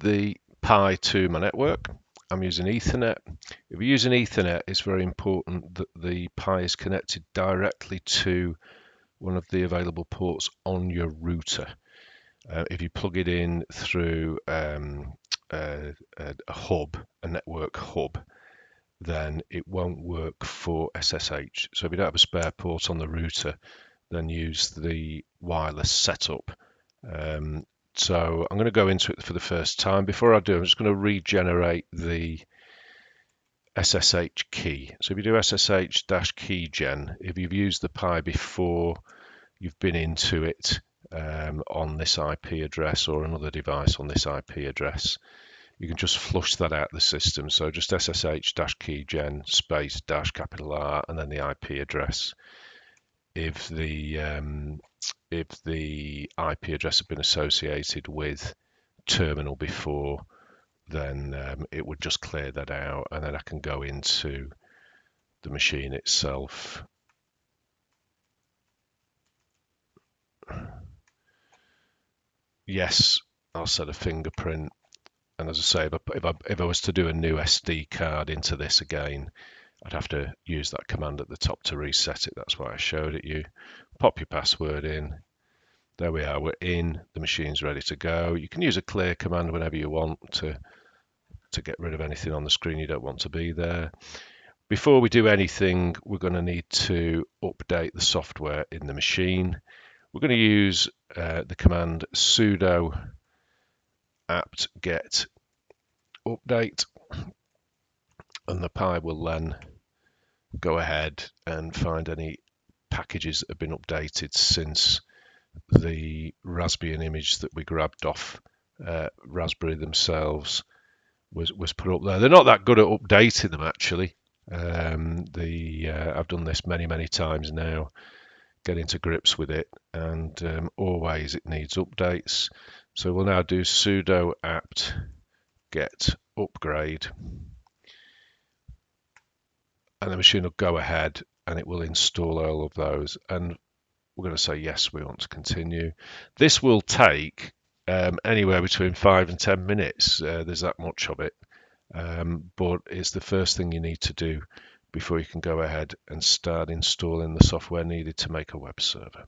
the Pi to my network. I'm using Ethernet. If you're using Ethernet, it's very important that the Pi is connected directly to one of the available ports on your router. If you plug it in through a hub, a network hub, then it won't work for SSH. So if you don't have a spare port on the router, then use the wireless setup. So I'm going to go into it for the first time. Before I do, I'm just going to regenerate the SSH key. So if you do SSH-keygen, if you've used the Pi before, you've been into it on this IP address or another device on this IP address, you can just flush that out of the system. So just SSH-keygen space dash capital R and then the IP address. If the IP address had been associated with terminal before, then it would just clear that out, and then I can go into the machine itself. Yes, I'll set a fingerprint. And as I say, if I was to do a new SD card into this again, I'd have to use that command at the top to reset it. That's why I showed it you. Pop your password in. There we are, we're in. The machine's ready to go. You can use a clear command whenever you want to get rid of anything on the screen you don't want to be there. Before we do anything, we're going to need to update the software in the machine. We're going to use the command sudo apt-get update, and the Pi will then go ahead and find any packages that have been updated since the Raspbian image that we grabbed off Raspberry themselves was put up there. They're not that good at updating them, actually. I've done this many times now, getting to grips with it, and always it needs updates. So we'll now do sudo apt get upgrade, and the machine will go ahead and it will install all of those, and we're going to say yes, we want to continue. This will take anywhere between 5 and 10 minutes. There's that much of it, but it's the first thing you need to do before you can go ahead and start installing the software needed to make a web server.